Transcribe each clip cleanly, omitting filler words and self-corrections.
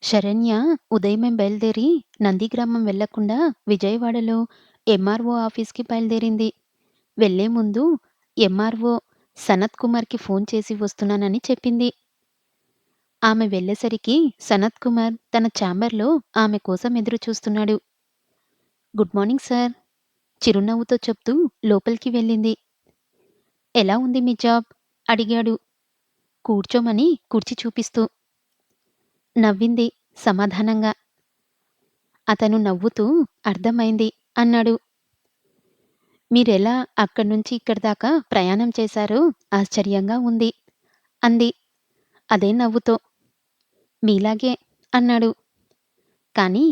శరణ్య ఉదయమే బయలుదేరి నందిగ్రామం వెళ్లకుండా విజయవాడలో ఎంఆర్ఓ ఆఫీస్‌కి బయలుదేరింది. వెళ్లే ముందు ఎంఆర్ఓ సనత్ కుమార్‌కి ఫోన్ చేసి వస్తున్నానని చెప్పింది. ఆమె వెళ్ళేసరికి సనత్ కుమార్ తన ఛాంబర్‌లో ఆమె కోసం ఎదురు చూస్తున్నాడు. గుడ్ మార్నింగ్ సార్ చిరునవ్వుతో చెప్తూ లోపలికి వెళ్ళింది. ఎలా ఉంది మీ జాబ్? అడిగాడు కూర్చోమని కుర్చీ చూపిస్తూ. నవ్వింది సమాధానంగా. అతను నవ్వుతూ అర్థమైంది అన్నాడు. మీరెలా అక్కడ్నుంచి ఇక్కడిదాకా ప్రయాణం చేశారో ఆశ్చర్యంగా ఉంది అంది అదే నవ్వుతో. మీలాగే అన్నాడు. కానీ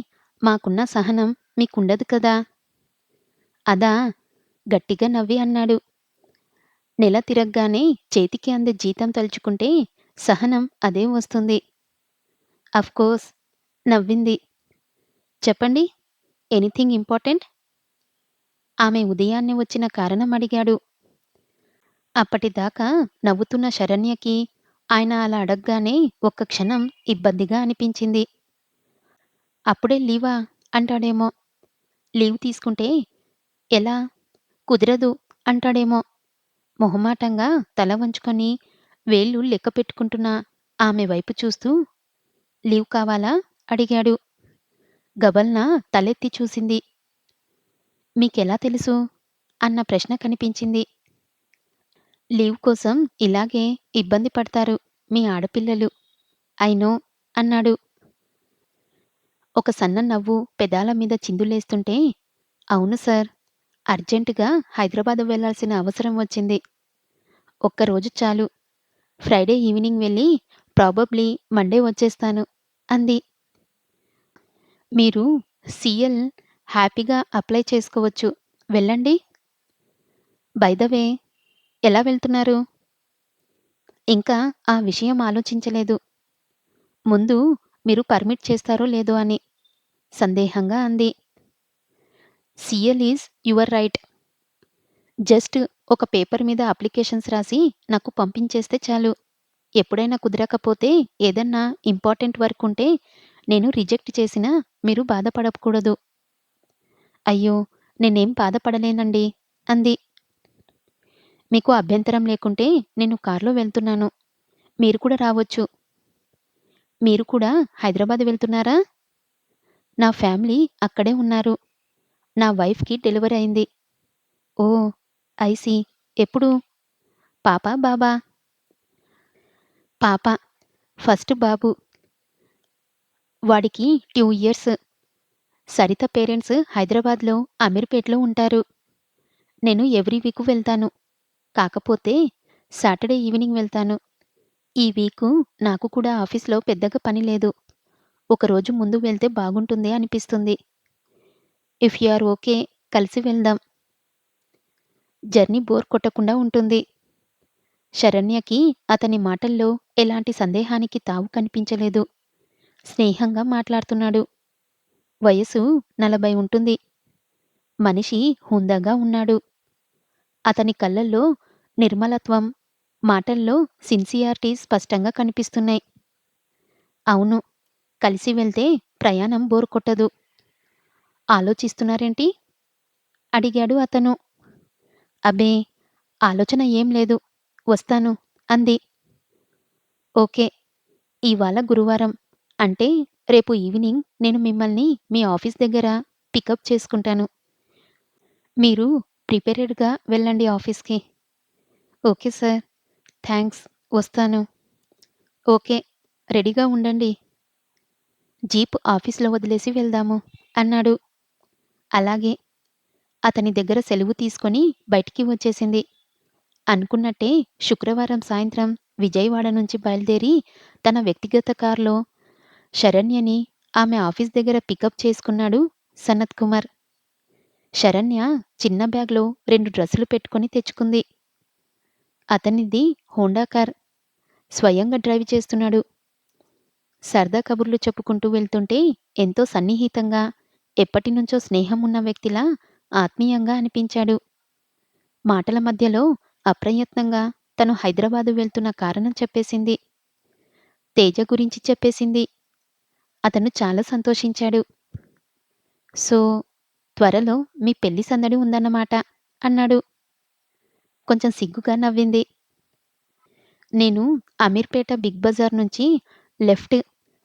మాకున్న సహనం మీకుండదు కదా! అదా! గట్టిగా నవ్వి అన్నాడు. నెల తిరగ్గానే చేతికి అందే జీతం తలుచుకుంటే సహనం అదే వస్తుంది. అఫ్‌కోర్స్ నవ్వింది. చెప్పండి ఎనీథింగ్ ఇంపార్టెంట్? ఆమె ఉదయాన్నే వచ్చిన కారణం అడిగాడు. అప్పటిదాకా నవ్వుతున్న శరణ్యకి ఆయన అలా అడగ్గానే ఒక్క క్షణం ఇబ్బందిగా అనిపించింది. అప్పుడే లీవా అంటాడేమో! లీవ్ తీసుకుంటే ఎలా? కుదరదు అంటాడేమో! మొహమాటంగా తల వంచుకొని వేళ్లు లెక్క పెట్టుకుంటున్న ఆమె వైపు చూస్తూ లీవ్ కావాలా? అడిగాడు. గబల్న తలెత్తి చూసింది. మీకెలా తెలుసు? అన్న ప్రశ్న కనిపించింది. లీవ్ కోసం ఇలాగే ఇబ్బంది పడతారు మీ ఆడపిల్లలు. ఐ నో అన్నాడు. ఒక సన్న నవ్వు పెదాల మీద చిందులేస్తుంటే, అవును సార్. అర్జెంటుగా హైదరాబాద్ వెళ్ళాల్సిన అవసరం వచ్చింది. ఒక్కరోజు చాలు. ఫ్రైడే ఈవినింగ్ వెళ్ళి ప్రాబబ్లీ మండే వచ్చేస్తాను అంది. మీరు సీఎల్ హ్యాపీగా అప్లై చేసుకోవచ్చు. వెళ్ళండి. బై ద వే ఎలా వెళ్తున్నారు? ఇంకా ఆ విషయం ఆలోచించలేదు. ముందు మీరు పర్మిట్ చేస్తారో లేదో అని సందేహంగా అంది. CL is your right. Just ఒక పేపర్ మీద అప్లికేషన్స్ రాసి నాకు పంపించేస్తే చాలు. ఎప్పుడైనా కుదరకపోతే ఏదన్నా ఇంపార్టెంట్ వర్క్ ఉంటే నేను రిజెక్ట్ చేసినా మీరు బాధపడకూడదు. అయ్యో! నేనేం బాధపడలేనండి అంది. మీకు అభ్యంతరం లేకుంటే నేను కార్‌లో వెళ్తున్నాను. మీరు కూడా రావచ్చు. మీరు కూడా హైదరాబాద్ వెళ్తున్నారా? నా ఫ్యామిలీ అక్కడే ఉన్నారు. నా వైఫ్‌కి డెలివరీ అయింది. ఓహ్! I see. ఎప్పుడు? పాపా? బాబా? పాప. ఫస్ట్ బాబు. వాడికి 2 ఇయర్స్. సరిత పేరెంట్స్ హైదరాబాద్‌లో అమీర్పేట్‌లో ఉంటారు. నేను ఎవ్రీ వీక్ వెళ్తాను. కాకపోతే సాటర్‌డే ఈవినింగ్ వెళ్తాను. ఈ వీకు నాకు కూడా ఆఫీస్‌లో పెద్దగా పని లేదు. ఒకరోజు ముందు వెళ్తే బాగుంటుంది అనిపిస్తుంది. ఇఫ్ యూ ఆర్ ఓకే కలిసి వెళ్దాం. జర్నీ బోర్ కొట్టకుండా ఉంటుంది. శరణ్యకి అతని మాటల్లో ఎలాంటి సందేహానికి తావు కనిపించలేదు. స్నేహంగా మాట్లాడుతున్నాడు. వయసు 40 ఉంటుంది. మనిషి హుందాగా ఉన్నాడు. అతని కళ్ళల్లో నిర్మలత్వం, మాటల్లో సిన్సియారిటీ స్పష్టంగా కనిపిస్తున్నాయి. అవును. కలిసి వెళ్తే ప్రయాణం బోర్ కొట్టదు. ఆలోచిస్తున్నారేంటి? అడిగాడు అతను. అబ్బే! ఆలోచన ఏం లేదు. వస్తాను అంది. ఓకే. ఇవాళ గురువారం. అంటే రేపు ఈవినింగ్ నేను మిమ్మల్ని మీ ఆఫీస్ దగ్గర పికప్ చేసుకుంటాను. మీరు ప్రిపేరెడ్‌గా వెళ్ళండి ఆఫీస్‌కి. Okay sir. థాంక్స్. వస్తాను. ఓకే. రెడీగా ఉండండి. జీప్ ఆఫీస్‌లో వదిలేసి వెళ్దాము అన్నాడు. అలాగే. అతని దగ్గర సెలవు తీసుకొని బయటికి వచ్చేసింది. అనుకున్నట్టే శుక్రవారం సాయంత్రం విజయవాడ నుంచి బయలుదేరి తన వ్యక్తిగత కార్‌లో శరణ్యని ఆమె ఆఫీస్ దగ్గర పికప్ చేసుకున్నాడు సనత్ కుమార్. శరణ్య చిన్న బ్యాగ్‌లో 2 డ్రెస్సులు పెట్టుకొని తెచ్చుకుంది. అతనిది హోండా కార్. స్వయంగా డ్రైవ్ చేస్తున్నాడు. సరదా కబుర్లు చెప్పుకుంటూ వెళ్తుంటే ఎంతో సన్నిహితంగా, ఎప్పటినుంచో స్నేహం ఉన్న వ్యక్తిలా ఆత్మీయంగా అనిపించాడు. మాటల మధ్యలో అప్రయత్నంగా తను హైదరాబాదు వెళ్తున్న కారణం చెప్పేసింది. తేజ గురించి చెప్పేసింది. అతను చాలా సంతోషించాడు. సో, త్వరలో మీ పెళ్లి సందడి ఉందన్నమాట అన్నాడు. కొంచెం సిగ్గుగా నవ్వింది. నేను అమీర్పేట బిగ్ బజార్ నుంచి లెఫ్ట్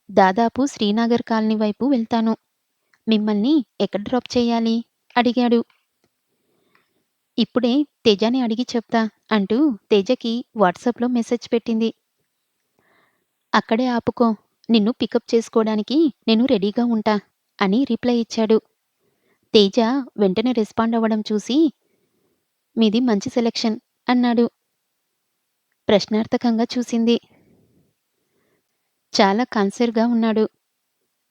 దాదాపు శ్రీనగర్ కాలనీ వైపు వెళ్తాను. మిమ్మల్ని ఎక్కడ డ్రాప్ చేయాలి? అడిగాడు. ఇప్పుడే తేజాని అడిగి చెప్తా అంటూ తేజకి వాట్సాప్‌లో మెసేజ్ పెట్టింది. అక్కడే ఆపుకో. నిన్ను పికప్ చేసుకోడానికి నేను రెడీగా ఉంటా అని రిప్లై ఇచ్చాడు. తేజ వెంటనే రెస్పాండ్ అవ్వడం చూసి మీది మంచి సెలక్షన్ అన్నాడు. ప్రశ్నార్థకంగా చూసింది. చాలా కన్సర్న్‌గా ఉన్నాడు.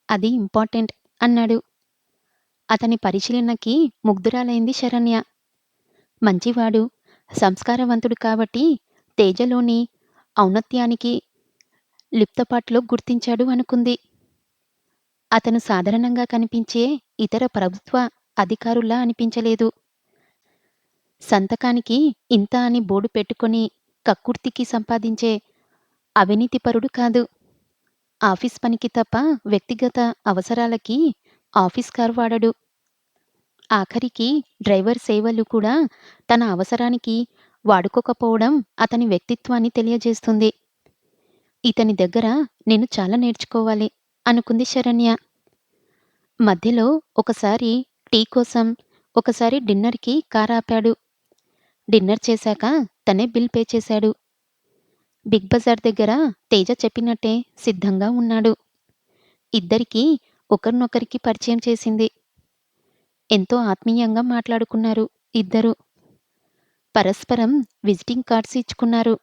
అది ఇంపార్టెంట్ అన్నాడు. అతని పరిశీలనకి ముగ్ధురాలైంది శరణ్య. మంచివాడు, సంస్కారవంతుడు కాబట్టి తేజలోని ఔన్నత్యానికి లిప్తపాటులో గుర్తించాడు అనుకుంది. అతను సాధారణంగా కనిపించే ఇతర ప్రభుత్వ అధికారుల్లా అనిపించలేదు. సంతకానికి ఇంత అని బోర్డు పెట్టుకొని కక్కుర్తికి సంపాదించే అవినీతిపరుడు కాదు. ఆఫీస్ పనికి తప్ప వ్యక్తిగత అవసరాలకి ఆఫీస్ కారు వాడడు. ఆఖరికి డ్రైవర్ సేవలు కూడా తన అవసరానికి వాడుకోకపోవడం అతని వ్యక్తిత్వాన్ని తెలియజేస్తుంది. ఇతని దగ్గర నేను చాలా నేర్చుకోవాలి అనుకుంది శరణ్య. మధ్యలో ఒకసారి టీ కోసం, ఒకసారి డిన్నర్‌కి కారాపాడు. డిన్నర్ చేశాక తనే బిల్ పే చేశాడు. బిగ్ బజార్ దగ్గర తేజ చెప్పినట్టే సిద్ధంగా ఉన్నాడు. ఇద్దరికీ ఒకరినొకరికి పరిచయం చేసింది. ఎంతో ఆత్మీయంగా మాట్లాడుకున్నారు ఇద్దరూ. పరస్పరం విజిటింగ్ కార్డ్స్ ఇచ్చుకున్నారు.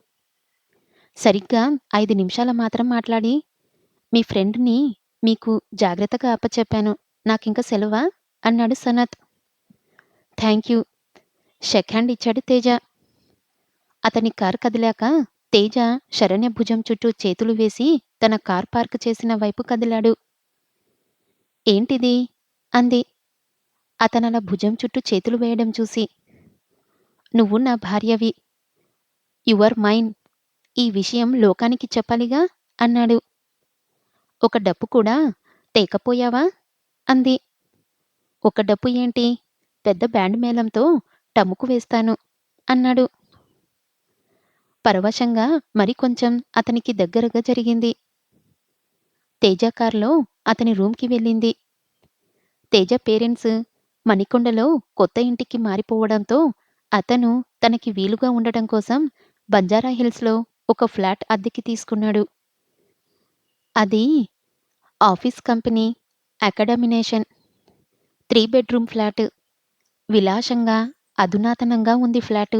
సరిగ్గా 5 నిమిషాల మాత్రం మాట్లాడి, మీ ఫ్రెండ్‌ని మీకు జాగ్రత్తగా అప్పచెప్పాను. నాకింక సెలవా? అన్నాడు సనత్. థాంక్యూ. షేక్ హ్యాండ్ ఇచ్చాడు తేజ. అతని కారు కదిలాక తేజ శరణ్య భుజం చుట్టూ చేతులు వేసి తన కార్ పార్క్ చేసిన వైపు కదిలాడు. ఏంటిది? అంది. అతనలా భుజం చుట్టూ చేతులు వేయడం చూసి. నువ్వు నా భార్యవి. Your mine. ఈ విషయం లోకానికి చెప్పాలిగా అన్నాడు. ఒక డప్పు కూడా తేకపోయావా? అంది. ఒక డప్పు ఏంటి? పెద్ద బ్యాండ్ మేళంతో టముకు వేస్తాను అన్నాడు. పరవశంగా మరి కొంచెం అతనికి దగ్గరగా జరిగింది. తేజ కార్లో అతని రూమ్‌కి వెళ్ళింది. తేజ పేరెంట్స్ మణికొండలో కొత్త ఇంటికి మారిపోవడంతో అతను తనకి వీలుగా ఉండటం కోసం బంజారాహిల్స్‌లో ఒక ఫ్లాట్ అద్దెకి తీసుకున్నాడు. అది ఆఫీస్ కంపెనీ అకాడమినేషన్ 3 బెడ్‌రూమ్ ఫ్లాట్. విలాసంగా, అధునాతనంగా ఉంది ఫ్లాటు.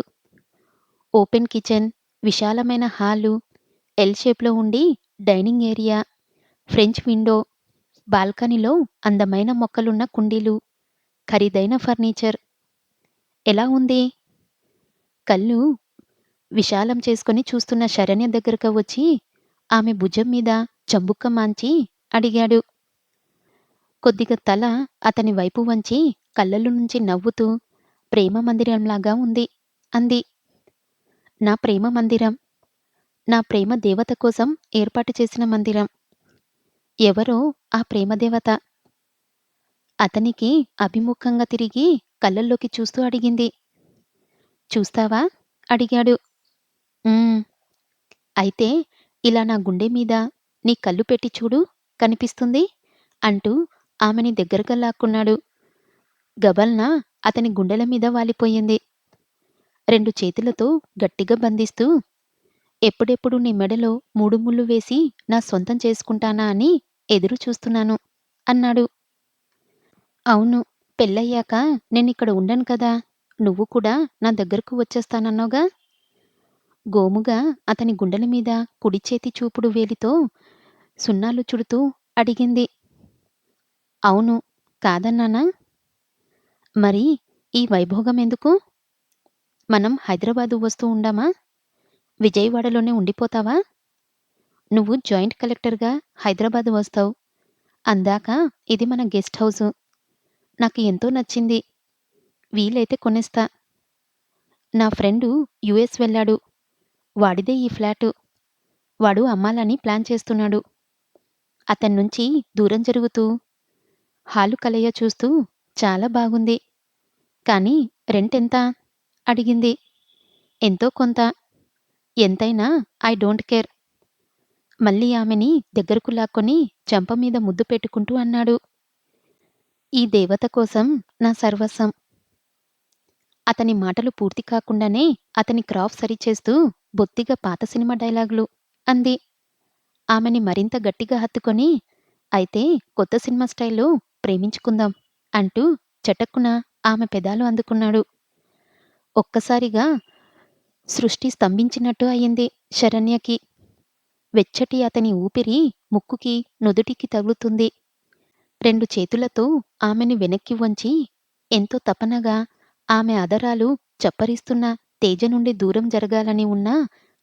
ఓపెన్ కిచెన్, విశాలమైన హాలు, ఎల్ షేప్‌లో ఉండి డైనింగ్ ఏరియా, ఫ్రెంచ్ విండో, బాల్కనీలో అందమైన మొక్కలున్న కుండీలు, ఖరీదైన ఫర్నిచర్. ఎలా ఉంది? కళ్ళు విశాలం చేసుకొని చూస్తున్న శరణ్య దగ్గరకు వచ్చి ఆమె భుజం మీద చంబుక్క మాంచి అడిగాడు. కొద్దిగా తల అతని వైపు వంచి కళ్ళల్లో నుంచి నవ్వుతూ ప్రేమ మందిరంలాగా ఉంది అంది. నా ప్రేమ మందిరం. నా ప్రేమ దేవత కోసం ఏర్పాటు చేసిన మందిరం. ఎవరో ఆ ప్రేమదేవత. అతనికి అభిముఖంగా తిరిగి కళ్ళల్లోకి చూస్తూ అడిగింది. చూస్తావా? అడిగాడు. "ఉమ్, అయితే ఇలా నా గుండె మీద నీ కళ్ళు పెట్టి చూడు కనిపిస్తుంది అంటూ ఆమెని దగ్గరగా లాక్కున్నాడు. గబల్న అతని గుండెల మీద వాలిపోయింది. 2 చేతులతో గట్టిగా బంధిస్తూ ఎప్పుడెప్పుడు నీ మెడలో 3 ముళ్ళు వేసి నా సొంతం చేసుకుంటానా అని ఎదురు చూస్తున్నాను అన్నాడు. అవును, పెళ్ళయ్యాక నేనిక్కడ ఉండను కదా. నువ్వు కూడా నా దగ్గరకు వచ్చేస్తానన్నావుగా. గోముగా అతని గుండెల మీద కుడి చేతి చూపుడు వేలితో సున్నాలు చుడుతూ అడిగింది. అవును, కాదన్నానా? మరి ఈ వైభోగమెందుకు? మనం హైదరాబాదు వస్తూ ఉండామా? విజయవాడలోనే ఉండిపోతావా? నువ్వు జాయింట్ కలెక్టర్‌గా హైదరాబాద్ వస్తావు. అందాక ఇది మన గెస్ట్ హౌసు. నాకు ఎంతో నచ్చింది. వీలైతే కొనేస్తా. నా ఫ్రెండు యూఎస్ వెళ్ళాడు. వాడిదే ఈ ఫ్లాటు. వాడు అమ్మాలని ప్లాన్ చేస్తున్నాడు. అతన్నుంచి దూరం జరుగుతూ, హాలు కలయ చూస్తూ చాలా బాగుంది. కానీ రెంటెంత? అడిగింది. ఎంతో కొంత. ఎంతైనా ఐ డోంట్ కేర్. మళ్ళీ ఆమెని దగ్గరకు లాక్కొని చెంప మీద ముద్దు పెట్టుకుంటూ అన్నాడు. ఈ దేవత కోసం నా సర్వస్వం. అతని మాటలు పూర్తి కాకుండానే అతని క్రాఫ్ సరిచేస్తూ బొత్తిగా పాత సినిమా డైలాగులు అంది. ఆమెని మరింత గట్టిగా హత్తుకొని, అయితే కొత్త సినిమా స్టైల్లో ప్రేమించుకుందాం అంటూ చటక్కున ఆమె పెదాలు అందుకున్నాడు. ఒక్కసారిగా సృష్టి స్తంభించినట్టు అయింది శరణ్యకి. వెచ్చటి అతని ఊపిరి ముక్కుకి, నుదుటికి తగులుతుంది. 2 చేతులతో ఆమెని వెనక్కి వంచి ఎంతో తపనగా ఆమె అధరాలు చప్పరిస్తున్న తేజ నుండి దూరం జరగాలని ఉన్నా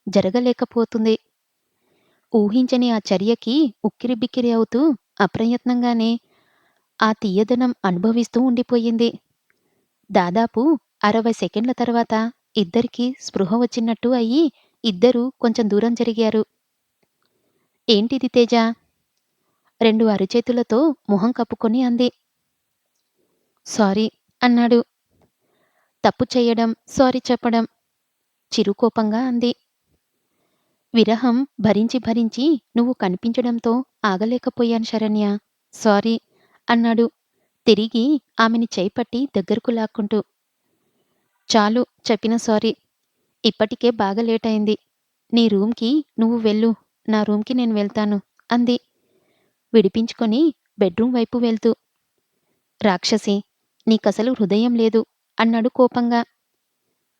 జరగలేకపోతుంది. ఊహించని ఆ చర్యకి ఉక్కిరిబిక్కిరి అవుతూ అప్రయత్నంగానే ఆ తియ్యదనం అనుభవిస్తూ ఉండిపోయింది. దాదాపు 60 సెకండ్ల తర్వాత ఇద్దరికీ స్పృహ వచ్చినట్టు అయ్యి ఇద్దరూ కొంచెం దూరం జరిగారు. ఏంటిది తేజా? 2 అరచేతులతో మొహం కప్పుకొని అంది. సారీ అన్నాడు. తప్పు చెయ్యడం, సారీ చెప్పడం చిరుకోపంగా అంది. విరహం భరించి భరించి నువ్వు కనిపించడంతో ఆగలేకపోయాను శరణ్య. సారీ అన్నాడు తిరిగి ఆమెని చేయిపట్టి దగ్గరకు లాక్కుంటూ. చాలు చెప్పిన సారీ. ఇప్పటికే బాగా లేటయింది. నీ రూమ్‌కి నువ్వు వెళ్ళు. నా రూమ్‌కి నేను వెళ్తాను అంది విడిపించుకొని బెడ్రూం వైపు వెళ్తూ. రాక్షసి! నీకసలు హృదయం లేదు అన్నాడు కోపంగా.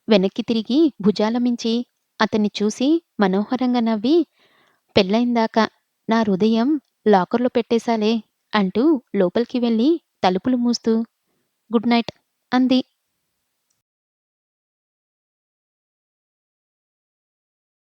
వెనక్కి తిరిగి భుజాలమించి అతన్ని చూసి మనోహరంగా నవ్వి, పెళ్ళయిందాకా నా హృదయం లాకర్‌లో పెట్టేశాలే అంటూ లోపలికి వెళ్ళి తలుపులు మూస్తూ గుడ్ నైట్ అంది.